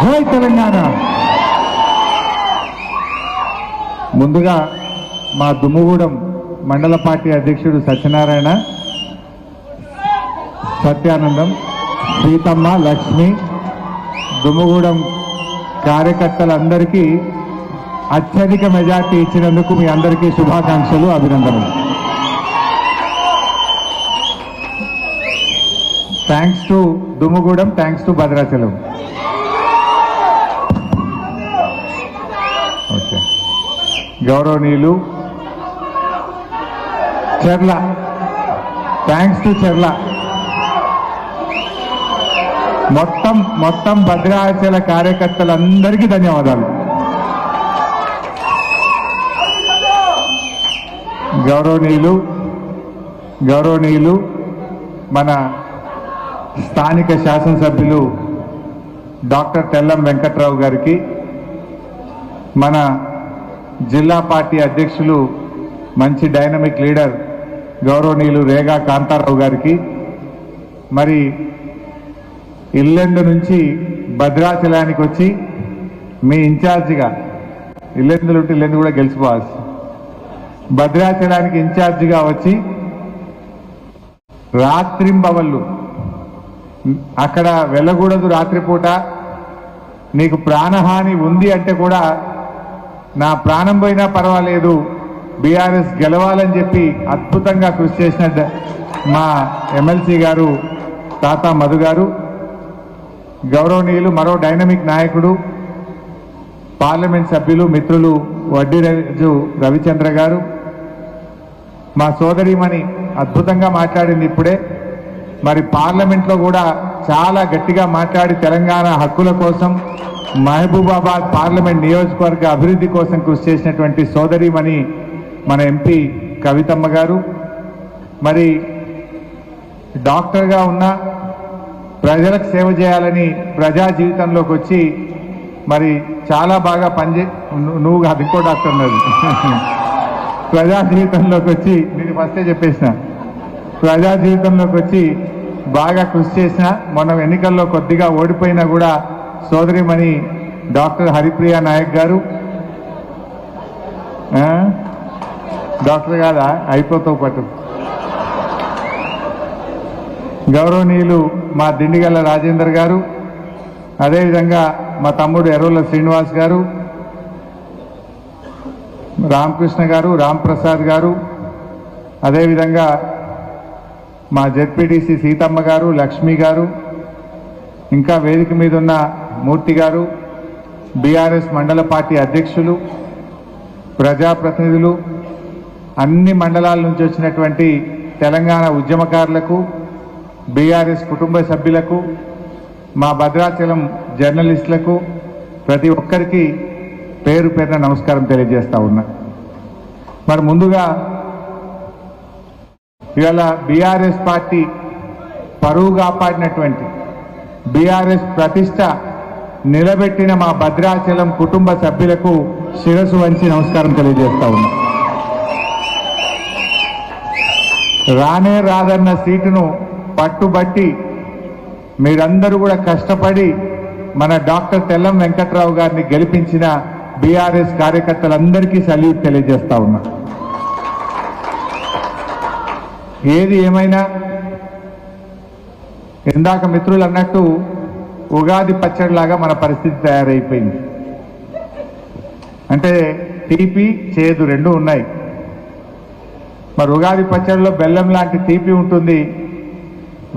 జై తెలంగాణ. ముందుగా మా దుమ్ముగూడెం మండల పార్టీ అధ్యక్షుడు సత్యనారాయణ, సత్యానందం, సీతమ్మ, లక్ష్మి, దుమ్ముగూడెం కార్యకర్తలందరికీ అత్యధిక మెజార్టీ ఇచ్చినందుకు మీ అందరికీ శుభాకాంక్షలు, అభినందనలు. Thanks to Dummugudem, thanks to Bhadrachalam. Okay, గౌరవనీయులు చెర్ల, థ్యాంక్స్ టు చెర్ల. మొత్తం భద్రాచల కార్యకర్తలందరికీ ధన్యవాదాలు. గౌరవనీయులు మన స్థానిక శాసనసభ్యులు డాక్టర్ తెల్లం వెంకట్రావు గారికి, మన జిల్లా పార్టీ అధ్యక్షులు మంచి డైనమిక్ లీడర్ గౌరవనీయులు రేగా కాంతారావు గారికి, మరి ఇల్లెందు నుంచి భద్రాచలానికి వచ్చి మీ ఇన్ఛార్జిగా, ఇల్లెందులుంటే ఇల్లెందు కూడా గెలిచిపోవాలి, భద్రాచలానికి ఇన్ఛార్జిగా వచ్చి రాత్రింబవళ్ళు అక్కడ వెళ్ళకూడదు, రాత్రిపూట నీకు ప్రాణహాని ఉంది అంటే కూడా నా ప్రాణం పోయినా పర్వాలేదు బీఆర్ఎస్ గెలవాలని చెప్పి అద్భుతంగా కృషి చేసిన మా ఎమ్మెల్సీ గారు తాతా మధు గారు, గౌరవనీయులు మరో డైనమిక్ నాయకుడు పార్లమెంట్ సభ్యులు మిత్రులు వడ్డీరాజు రవిచంద్ర గారు, మా సోదరిమణి అద్భుతంగా మాట్లాడింది ఇప్పుడే. మరి పార్లమెంట్లో కూడా చాలా గట్టిగా మాట్లాడి తెలంగాణ హక్కుల కోసం, మహబూబాబాద్ పార్లమెంట్ నియోజకవర్గ అభివృద్ధి కోసం కృషి చేసినటువంటి సోదరిమణి మన ఎంపీ కవితమ్మ గారు, మరి డాక్టర్గా ఉన్న ప్రజలకు సేవ చేయాలని ప్రజా జీవితంలోకి వచ్చి మరి చాలా బాగా నువ్వు కాదు ఇంకో డాక్టర్ ఉన్నది ప్రజా జీవితంలోకి వచ్చి, నేను ఫస్టే చెప్పేసిన, ప్రజా జీవితంలోకి వచ్చి బాగా కృషి చేసిన, మొన్న ఎన్నికల్లో కొద్దిగా ఓడిపోయినా కూడా సోదరిమణి డాక్టర్ హరిప్రియ నాయక్ గారు, డాక్టర్ కాదా అయిపోతావు పట్టు, గౌరవనీయులు మా దిండిగల్ల రాజేందర్ గారు, అదేవిధంగా మా తమ్ముడు ఎర్రోల శ్రీనివాస్ గారు, రామకృష్ణ గారు, రాంప్రసాద్ గారు, అదేవిధంగా మా జెడ్పీటీసీ సీతమ్మ గారు, లక్ష్మి గారు, ఇంకా వేదిక మీద ఉన్న మూర్తి గారు, బీఆర్ఎస్ మండల పార్టీ అధ్యక్షులు, ప్రజాప్రతినిధులు, అన్ని మండలాల నుంచి వచ్చినటువంటి తెలంగాణ ఉద్యమకారులకు, బీఆర్ఎస్ కుటుంబ సభ్యులకు, మా భద్రాచలం జర్నలిస్టులకు, ప్రతి ఒక్కరికి పేరు పేరున నమస్కారం తెలియజేస్తా ఉన్నా. మరి ముందుగా ఇవాళ బీఆర్ఎస్ పార్టీ పరువు కాపాడినటువంటి, బీఆర్ఎస్ ప్రతిష్ట నిలబెట్టిన మా భద్రాచలం కుటుంబ సభ్యులకు శిరసు వంచి నమస్కారం తెలియజేస్తా ఉన్నా. రానే రాదన్న సీటును పట్టుబట్టి మీరందరూ కూడా కష్టపడి మన డాక్టర్ తెల్లం వెంకట్రావు గారిని గెలిపించిన బీఆర్ఎస్ కార్యకర్తలందరికీ సల్యూట్ తెలియజేస్తా ఉన్నా. ఏది ఏమైనా ఇందాక మిత్రులు అన్నట్టు ఉగాది పచ్చడిలాగా మన పరిస్థితి తయారైపోయింది. అంటే తీపి చేదు రెండు ఉన్నాయి. మరి ఉగాది పచ్చడిలో బెల్లం లాంటి తీపి ఉంటుంది,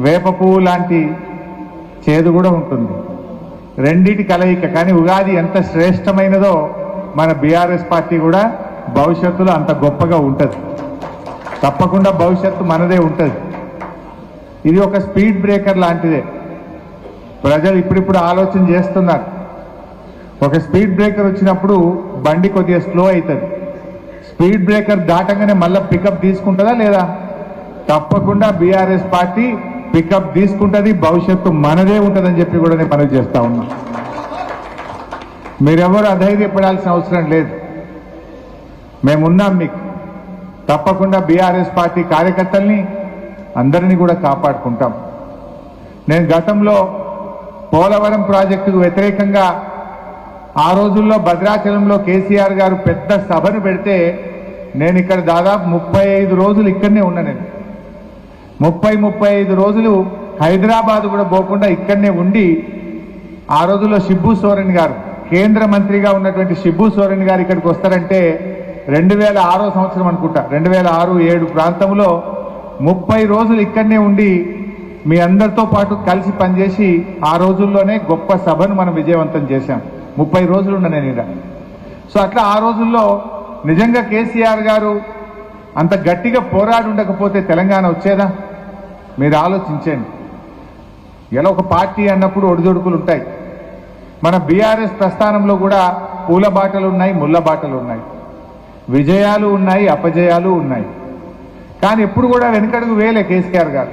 వేప పువ్వు లాంటి చేదు కూడా ఉంటుంది, రెండిటి కలయిక. కానీ ఉగాది ఎంత శ్రేష్టమైనదో మన బీఆర్ఎస్ పార్టీ కూడా భవిష్యత్తులో అంత గొప్పగా ఉంటుంది. తప్పకుండా భవిష్యత్తు మనదే ఉంటుంది. ఇది ఒక స్పీడ్ బ్రేకర్ లాంటిదే. ప్రజలు ఇప్పుడిప్పుడు ఆలోచన చేస్తున్నారు. ఒక స్పీడ్ బ్రేకర్ వచ్చినప్పుడు బండి కొద్దిగా స్లో అవుతుంది. స్పీడ్ బ్రేకర్ దాటంగానే మళ్ళీ పికప్ తీసుకుంటుందా లేదా? తప్పకుండా బీఆర్ఎస్ పార్టీ పికప్ తీసుకుంటుంది, భవిష్యత్తు మనదే ఉంటుందని చెప్పి కూడా నేను మనవి చేస్తా ఉన్నా. మీరెవరు అధైర్యపడాల్సిన అవసరం లేదు, మేమున్నాం మీకు. తప్పకుండా బీఆర్ఎస్ పార్టీ కార్యకర్తల్ని అందరినీ కూడా కాపాడుకుంటాం. నేను గతంలో పోలవరం ప్రాజెక్టుకు వ్యతిరేకంగా ఆ రోజుల్లో భద్రాచలంలో కేసీఆర్ గారు పెద్ద సభను పెడితే నేను ఇక్కడ దాదాపు 35 రోజులు ఇక్కడనే ఉన్నా. నేను 35 రోజులు హైదరాబాద్ కూడా పోకుండా ఇక్కడనే ఉండి ఆ రోజుల్లో షిబ్బు సోరెన్ గారు కేంద్ర మంత్రిగా ఉన్నటువంటి షిబ్బు సోరెన్ గారు ఇక్కడికి వస్తారంటే 2006 సంవత్సరం అనుకుంటా, 2006-7 ప్రాంతంలో 30 రోజులు ఇక్కడనే ఉండి మీ అందరితో పాటు కలిసి పనిచేసి ఆ రోజుల్లోనే గొప్ప సభను మనం విజయవంతం చేశాం. 30 రోజులు ఉన్నా నేను ఇక్కడ. సో అట్లా ఆ రోజుల్లో నిజంగా కేసీఆర్ గారు అంత గట్టిగా పోరాడి ఉండకపోతే తెలంగాణ వచ్చేదా? మీరు ఆలోచించండి. ఇలా ఒక పార్టీ అన్నప్పుడు ఒడిదొడుకులు ఉంటాయి. మన బీఆర్ఎస్ ప్రస్థానంలో కూడా పూల బాటలు ఉన్నాయి, ముళ్ళ బాటలు ఉన్నాయి, విజయాలు ఉన్నాయి, అపజయాలు ఉన్నాయి. కానీ ఎప్పుడు కూడా వెనుకడుగు వేలే కేసీఆర్ గారు.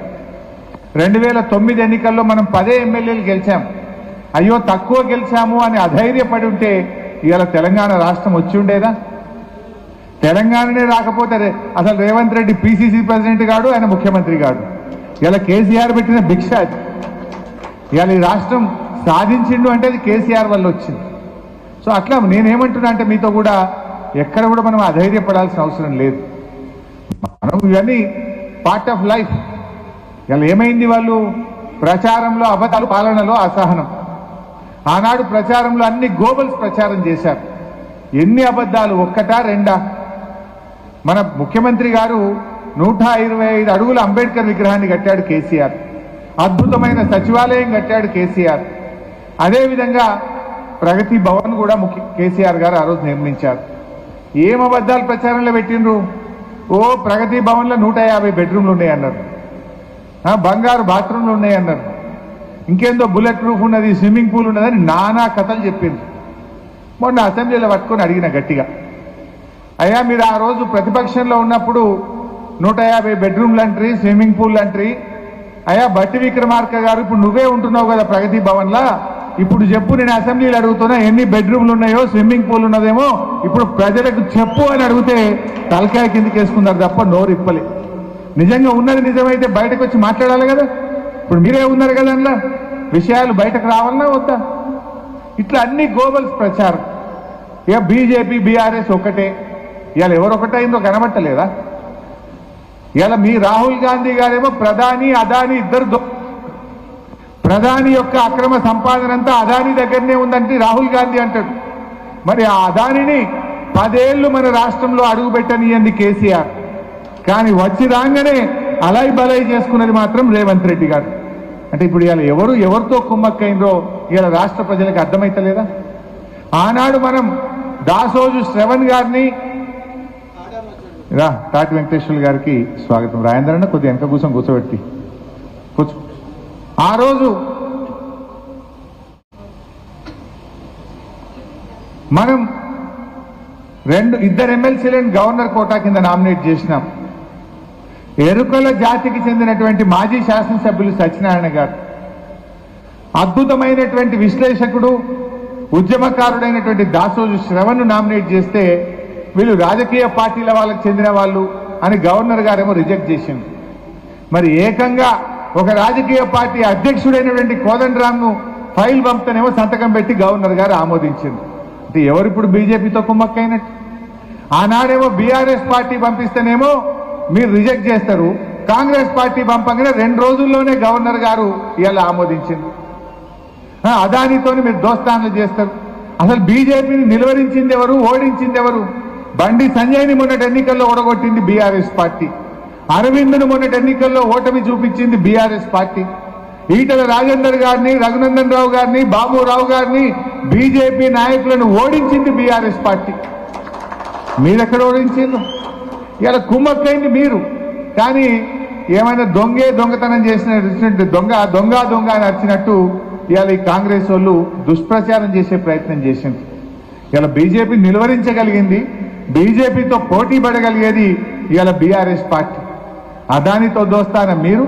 2009 ఎన్నికల్లో మనం 10 ఎమ్మెల్యేలు గెలిచాం. అయ్యో తక్కువ గెలిచాము అని అధైర్యపడి ఉంటే ఇవాళ తెలంగాణ రాష్ట్రం వచ్చి ఉండేదా? తెలంగాణనే రాకపోతే అసలు రేవంత్ రెడ్డి పిసిసి ప్రెసిడెంట్ గాడు, ఆయన ముఖ్యమంత్రి గాడు. ఇలా కేసీఆర్ పెట్టిన భిక్ష అది. ఇవాళ ఈ రాష్ట్రం సాధించిండు అంటే అది కేసీఆర్ వల్ల వచ్చింది. సో అట్లా నేనేమంటున్నా అంటే మీతో కూడా ఎక్కడ కూడా మనం అధైర్యపడాల్సిన అవసరం లేదు. మనం ఇవన్నీ పార్ట్ ఆఫ్ లైఫ్. ఇలా ఏమైంది? వాళ్ళు ప్రచారంలో అబద్ధాలు, పాలనలో అసహనం. ఆనాడు ప్రచారంలో అన్ని గోబల్స్ ప్రచారం చేశారు. ఎన్ని అబద్ధాలు, ఒక్కటా రెండా? మన ముఖ్యమంత్రి గారు 125 అడుగుల అంబేద్కర్ విగ్రహాన్ని కట్టాడు కేసీఆర్. అద్భుతమైన సచివాలయం కట్టాడు కేసీఆర్. అదేవిధంగా ప్రగతి భవన్ కూడా కేసీఆర్ గారు ఆ రోజు నిర్మించారు. ఏం అబద్ధాలు ప్రచారంలో పెట్టిండ్రు? ఓ ప్రగతి భవన్లో 150 బెడ్రూమ్లు ఉన్నాయన్నారు, బంగారు బాత్రూమ్లు ఉన్నాయన్నారు, ఇంకేందో బుల్లెట్ ప్రూఫ్ ఉన్నది, స్విమ్మింగ్ పూల్ ఉన్నదని నానా కథలు చెప్పిండ్రు. మొన్న అసెంబ్లీలో పట్టుకొని అడిగిన గట్టిగా, అయ్యా మీరు ఆ రోజు ప్రతిపక్షంలో ఉన్నప్పుడు 150 బెడ్రూమ్లు అంటారు, స్విమ్మింగ్ పూల్ అంటారు. అయ్యా బట్టి విక్రమార్క గారు ఇప్పుడు నువ్వే ఉంటున్నావు కదా ప్రగతి భవన్లా, ఇప్పుడు చెప్పు, నేను అసెంబ్లీలో అడుగుతున్నా ఎన్ని బెడ్రూమ్లు ఉన్నాయో, స్విమ్మింగ్ పూల్ ఉన్నదేమో ఇప్పుడు ప్రజలకు చెప్పు అని అడిగితే తలకాయ కిందకి వేసుకున్నారు తప్ప నోరు ఇప్పలే. నిజంగా ఉన్నది నిజమైతే బయటకు వచ్చి మాట్లాడాలి కదా. ఇప్పుడు మీరే ఉన్నారు కదా, అందులో విషయాలు బయటకు రావాలన్నా వద్దా? ఇట్లా అన్ని గోబల్స్ ప్రచారం. ఇక బీజేపీ బీఆర్ఎస్ ఒకటే. ఇవాళ ఎవరు ఒకటైందో కనబట్టలేదా? ఇవాళ మీ రాహుల్ గాంధీ గారేమో ప్రధాని అదాని ఇద్దరు ప్రధాని యొక్క అక్రమ సంపాదన అంతా అదాని దగ్గరనే ఉందంటే రాహుల్ గాంధీ అంటాడు. మరి ఆ అదానిని 10 ఏళ్లు మన రాష్ట్రంలో అడుగుపెట్టనియంది కేసీఆర్. కానీ వచ్చి రాగానే అలాయి బలాయి చేసుకున్నది మాత్రం రేవంత్ రెడ్డి గారు. అంటే ఇప్పుడు ఇవాళ ఎవరితో కుమ్మక్కైందో ఇవాళ రాష్ట్ర ప్రజలకు అర్థమైతలేదా? ఆనాడు మనం దాసోజు శ్రవణ్ గారిని, తాటి వెంకటేశ్వర గారికి స్వాగతం. రాయందరన్న కొద్దిగా వెనక కూర్చోబెట్టి కూర్చో. ఆ రోజు మనం 2 ఎమ్మెల్సీలను గవర్నర్ కోటా కింద నామినేట్ చేసినాం. ఎరుకల జాతికి చెందినటువంటి మాజీ శాసనసభ్యులు సత్యనారాయణ గారు, అద్భుతమైనటువంటి విశ్లేషకుడు, ఉద్యమకారుడైనటువంటి దాసోజు శ్రవణ్ను నామినేట్ చేస్తే వీళ్ళు రాజకీయ పార్టీల వాళ్ళకి చెందిన వాళ్ళు అని గవర్నర్ గారేమో రిజెక్ట్ చేసింది. మరి ఏకంగా ఒక రాజకీయ పార్టీ అధ్యక్షుడైనటువంటి కోదండరాంను ఫైల్ పంపుతనేమో సంతకం పెట్టి గవర్నర్ గారు ఆమోదించింది. అంటే ఎవరిప్పుడు బీజేపీతో కుమ్మక్కైనట్టు? ఆనాడేమో బీఆర్ఎస్ పార్టీ పంపిస్తేనేమో మీరు రిజెక్ట్ చేస్తారు, కాంగ్రెస్ పార్టీ పంపగానే 2 రోజుల్లోనే గవర్నర్ గారు ఇలా ఆమోదించింది. అదానితోని మీరు దోస్తాన్లు చేస్తారు. అసలు బీజేపీని నిలువరించింది ఎవరు, ఓడించింది ఎవరు? బండి సంజయ్ని మొన్నటి ఎన్నికల్లో ఓడగొట్టింది బీఆర్ఎస్ పార్టీ. అరవింద్ను మొన్నటి ఎన్నికల్లో ఓటమి చూపించింది బీఆర్ఎస్ పార్టీ. ఈటల రాజేందర్ గారిని, రఘునందన్ రావు గారిని, బాబురావు గారిని, బీజేపీ నాయకులను ఓడించింది బీఆర్ఎస్ పార్టీ. మీరెక్కడ ఓడించింది? ఇలా కుమ్మక్కైంది మీరు. కానీ ఏమైనా దొంగతనం చేసిన దొంగ అని అరిచినట్టు ఇవాళ ఈ కాంగ్రెస్ వాళ్ళు దుష్ప్రచారం చేసే ప్రయత్నం చేసింది. ఇలా బీజేపీ నిలువరించగలిగింది, బీజేపీతో పోటీ పడగలిగేది ఇవాళ బీఆర్ఎస్ పార్టీ. అదానితో దోస్తాన మీరు,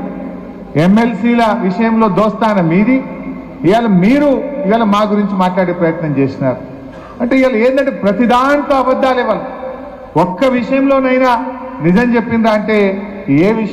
ఎమ్మెల్సీల విషయంలో దోస్తాన మీది. ఇవాళ మా గురించి మాట్లాడే ప్రయత్నం చేసినారు. అంటే ఇవాళ ఏంటంటే ప్రతి దాంట్లో అబద్ధాలే. వాళ్ళు ఒక్క విషయంలోనైనా నిజం చెప్పిందా అంటే ఏ విషయం